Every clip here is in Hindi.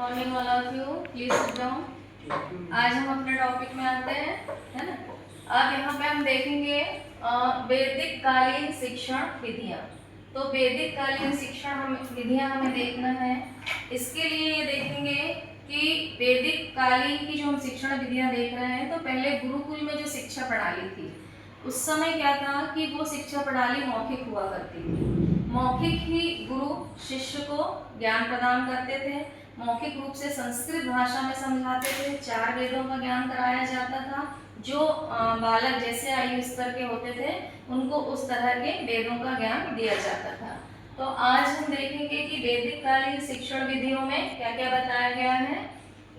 Morning all of you, please sit down. आज हम अपने टॉपिक में आते हैं, है ना। अब यहाँ पे हम देखेंगे वैदिक कालीन शिक्षण विधियाँ। तो वैदिक कालीन शिक्षण विधियाँ हमें देखना है। इसके लिए ये देखेंगे कि वैदिक कालीन की जो हम शिक्षण विधियाँ देख रहे हैं, तो पहले गुरुकुल में जो शिक्षा प्रणाली थी उस समय क्या था कि वो शिक्षा प्रणाली मौखिक हुआ करती थी। मौखिक ही गुरु शिष्य को ज्ञान प्रदान करते थे, मौखिक रूप से संस्कृत भाषा में समझाते थे, 4 वेदों का ज्ञान कराया जाता था। जो बालक जैसे आयु स्तर के होते थे उनको उस तरह के वेदों का ज्ञान दिया जाता था। तो आज हम देखेंगे कि वैदिक कालीन शिक्षण विधियों में क्या क्या बताया गया है।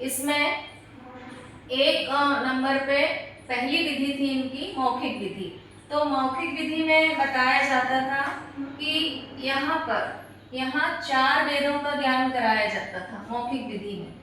इसमें एक नंबर पे पहली विधि थी इनकी मौखिक विधि। तो मौखिक विधि में बताया जाता था कि यहाँ 4 वेदों का ज्ञान कराया जाता था मौखिक विधि में।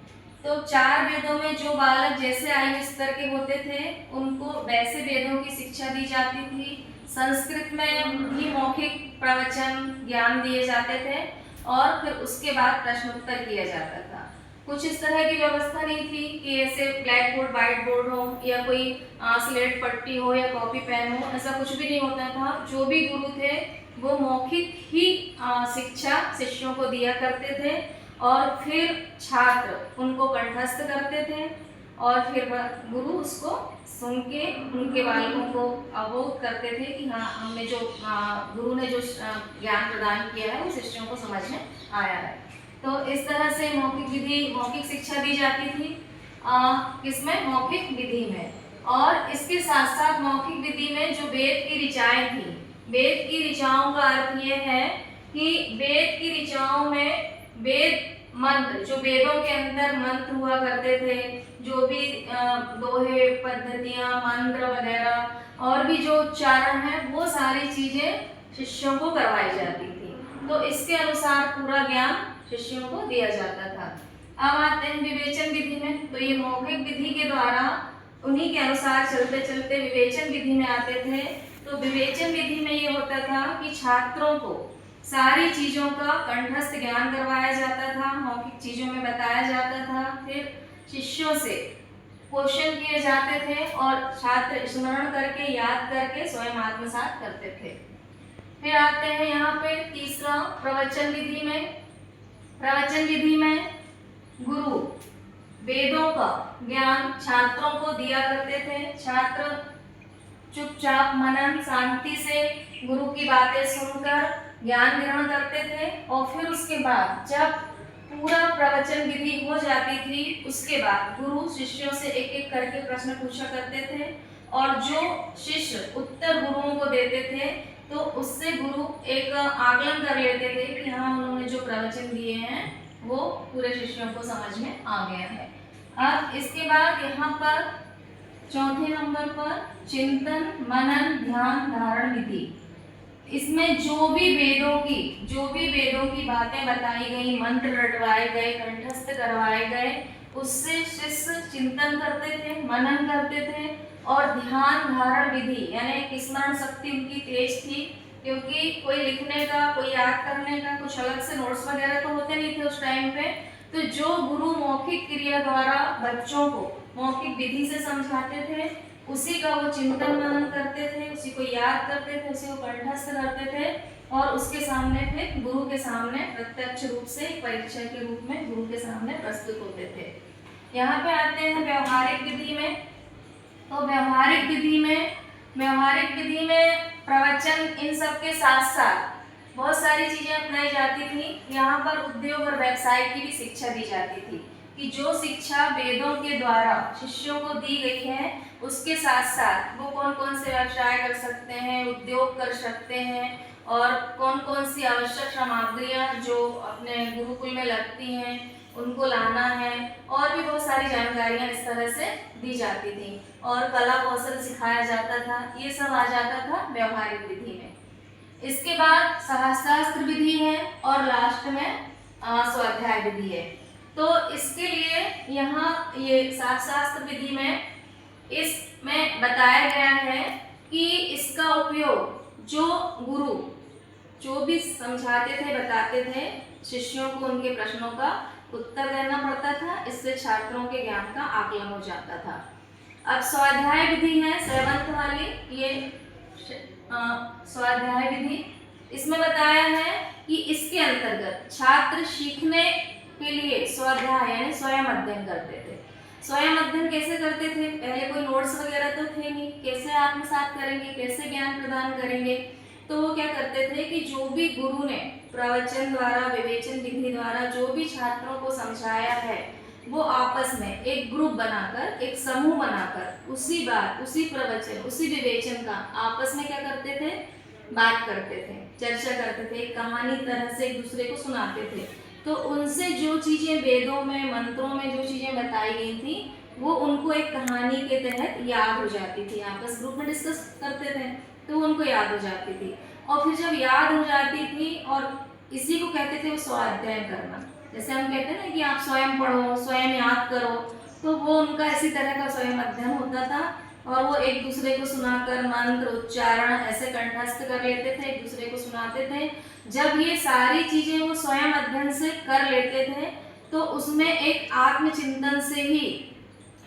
तो 4 वेदों में जो बालक जैसे आयु स्तर के होते थे उनको वैसे वेदों की शिक्षा दी जाती थी। संस्कृत में भी मौखिक प्रवचन ज्ञान दिए जाते थे और फिर उसके बाद प्रश्नोत्तर किया जाता था। कुछ इस तरह की व्यवस्था नहीं थी कि ऐसे ब्लैक बोर्ड व्हाइट बोर्ड हो या कोई स्लेट पट्टी हो या कॉपी पेन हो, ऐसा कुछ भी नहीं होता था। जो भी गुरु थे वो मौखिक ही शिक्षा शिष्यों को दिया करते थे और फिर छात्र उनको कंठस्थ करते थे और फिर गुरु उसको सुन के उनके बालकों को अवगत करते थे कि हाँ, हमने जो गुरु ने जो ज्ञान प्रदान किया है वो शिष्यों को समझ में आया है। तो इस तरह से मौखिक शिक्षा दी जाती थी किसमें, मौखिक विधि में। और इसके साथ साथ मौखिक विधि में जो वेद की ऋचाएं थी, वेद की ऋचाओं का अर्थ ये है कि वेद की ऋचाओं में वेद मंत्र, जो वेदों के अंदर मंत्र हुआ करते थे, जो भी दोहे पद्धतियां मंत्र वगैरह और भी जो उच्चारण है वो सारी चीजें शिष्यों को करवाई जाती थी। तो इसके अनुसार पूरा ज्ञान शिष्यों को दिया जाता था। अब आते हैं विवेचन विधि में। तो ये मौखिक विधि के द्वारा उन्हीं के अनुसार चलते चलते विवेचन विधि में आते थे। तो विवेचन विधि में ये होता था कि छात्रों को सारी चीजों का कंठस्थ ज्ञान करवाया जाता था, मौखिक चीजों में बताया जाता था। फिर शिष्यों से क्वेश्चन किए जाते थे और छात्र स्मरण करके याद करके स्वयं आत्मसात करते थे। फिर आते हैं यहाँ पे तीसरा प्रवचन विधि में। प्रवचन विधि में गुरु वेदों का ज्ञान छात्रों को दिया करते थे। छात्र चुपचाप मनन शांति से गुरु की बातें सुनकर ज्ञान ग्रहण करते थे और फिर उसके बाद जब पूरा प्रवचन विधि हो जाती थी उसके बाद गुरु शिष्यों से एक एक करके प्रश्न पूछा करते थे और जो शिष्य उत्तर गुरुओं को देते थे तो उससे गुरु एक आकलन कर लेते थे कि हाँ, उन्होंने जो प्रवचन दिए हैं वो पूरे शिष्यों को समझ में आ गया है। अब इसके बाद यहाँ पर चौथे नंबर पर चिंतन मनन ध्यान धारण विधि। इसमें जो भी वेदों की बातें बताई गई, मंत्र रटवाए गए, कंठस्थ करवाए गए, उससे शिष्य चिंतन करते थे, मनन करते थे और ध्यान धारण विधि यानी स्मरण शक्ति उनकी तेज थी, क्योंकि कोई लिखने का, कोई याद करने का कुछ अलग से नोट्स वगैरह तो होते नहीं थे उस टाइम पे। तो जो गुरु मौखिक क्रिया द्वारा बच्चों को मौखिक विधि से समझाते थे उसी का वो चिंतन मनन करते थे, उसी को याद करते थे, उसी को कंठस्थ करते थे और उसके सामने फिर गुरु के सामने प्रत्यक्ष रूप से परीक्षा के रूप में गुरु के सामने प्रस्तुत होते थे। यहाँ पे आते हैं व्यवहारिक विधि में। तो व्यवहारिक विधि में प्रवचन इन सब के साथ साथ बहुत सारी चीजें अपनाई जाती थी। यहाँ पर उद्योग और व्यवसाय की भी शिक्षा दी जाती थी कि जो शिक्षा वेदों के द्वारा शिष्यों को दी गई है उसके साथ साथ वो कौन कौन से व्यवसाय कर सकते हैं, उद्योग कर सकते हैं और कौन कौन सी आवश्यक सामग्रियां जो अपने गुरुकुल में लगती हैं उनको लाना है और भी बहुत सारी जानकारियां इस तरह से दी जाती थी और कला कौशल सिखाया जाता था। ये सब आ जाता था व्यवहारिक विधि में। इसके बाद सहस्त्रास्त्र विधि है और लास्ट में स्वाध्याय विधि है। तो इसके लिए यहाँ ये शास्त्र विधि में इसमें बताया गया है कि इसका उपयोग जो गुरु जो भी समझाते थे, बताते थे, शिष्यों को उनके प्रश्नों का उत्तर देना पड़ता इससे छात्रों के ज्ञान का आकलन हो जाता था। अब स्वाध्याय विधि है 7th वाली, ये स्वाध्याय विधि, इसमें बताया है कि इसके अंतर्गत छात्र सीखने के लिए स्वाध्याय यानी स्वयं अध्ययन करते थे। स्वयं अध्ययन कैसे करते थे? पहले कोई नोट्स वगैरह तो थे नहीं, कैसे आत्मसात करेंगे, कैसे ज्ञान प्रदान करेंगे? तो वो क्या करते थे कि जो भी गुरु ने प्रवचन द्वारा, विवेचन विधि द्वारा जो भी छात्रों को समझाया है, वो आपस में एक ग्रुप बनाकर, एक समूह बनाकर उसी बात, उसी प्रवचन, उसी विवेचन का आपस में क्या करते थे? बात करते थे, चर्चा करते थे, एक कहानी तरह से एक दूसरे को सुनाते थे। तो उनसे जो चीजें वेदों में, मंत्रों में जो चीजें बताई गई थी, वो उनको एक कहानी के तहत याद हो जाती थी। आपस ग्रुप में डिस्कस करते थे तो उनको याद हो जाती थी, और फिर जब याद हो जाती थी, और इसी को कहते थे वो स्वाध्याय करना। जैसे हम कहते हैं ना कि आप स्वयं पढ़ो, स्वयं याद करो, तो वो उनका इसी तरह का स्वयं अध्ययन होता था। और वो एक दूसरे को सुनाकर मंत्र उच्चारण ऐसे कंठस्थ कर लेते थे, एक दूसरे को सुनाते थे। जब ये सारी चीजें वो स्वयं अध्ययन से कर लेते थे, तो उसमें एक आत्मचिंतन से ही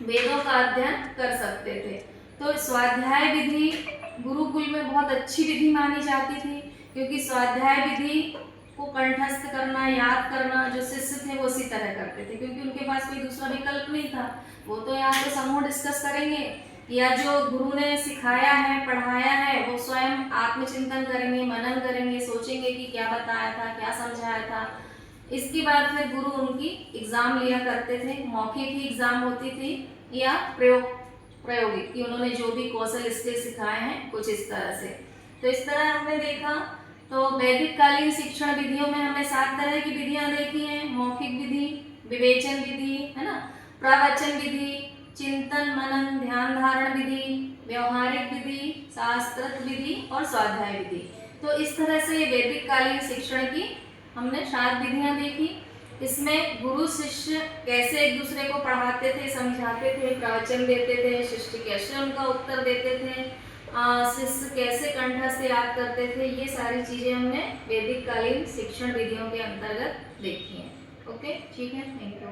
वेदों का अध्ययन कर सकते थे। तो स्वाध्याय विधि गुरुकुल में बहुत अच्छी विधि मानी जाती थी, क्योंकि स्वाध्याय विधि को कंठस्थ करना, याद करना जो शिष्य थे वो इसी तरह करते थे, क्योंकि उनके पास कोई दूसरा विकल्प नहीं था। वो तो या तो समूह डिस्कस करेंगे, या जो गुरु ने सिखाया है, पढ़ाया है, वो स्वयं आत्मचिंतन करेंगे, मनन करेंगे, सोचेंगे कि क्या बताया था, क्या समझाया था। इसके बाद फिर गुरु उनकी एग्जाम लिया करते थे, मौखिक ही एग्जाम होती थी या प्रायोगिक, कि उन्होंने जो भी कौशल इसके सिखाए हैं कुछ इस तरह से। तो इस तरह हमने देखा। तो वैदिक कालीन शिक्षण विधियों में हमने 7 तरह की विधियां देखी हैं। मौखिक विधि, विवेचन विधि, है ना, प्रवचन विधि, चिंतन मनन ध्यान धारण विधि, व्यवहारिक विधि, शास्त्रत विधि और स्वाध्याय विधि। तो इस तरह से वैदिक कालीन शिक्षण की हमने 7 विधियां देखी। इसमें गुरु शिष्य कैसे एक दूसरे को पढ़ाते थे, समझाते थे, प्रवचन देते थे, शिष्य कैसे उनका उत्तर देते थे, शिष्य कैसे कंठस्थ याद करते थे, ये सारी चीजें हमने वैदिक कालीन शिक्षण विधियों के अंतर्गत देखी हैं। ओके, ठीक है, थैंक यू।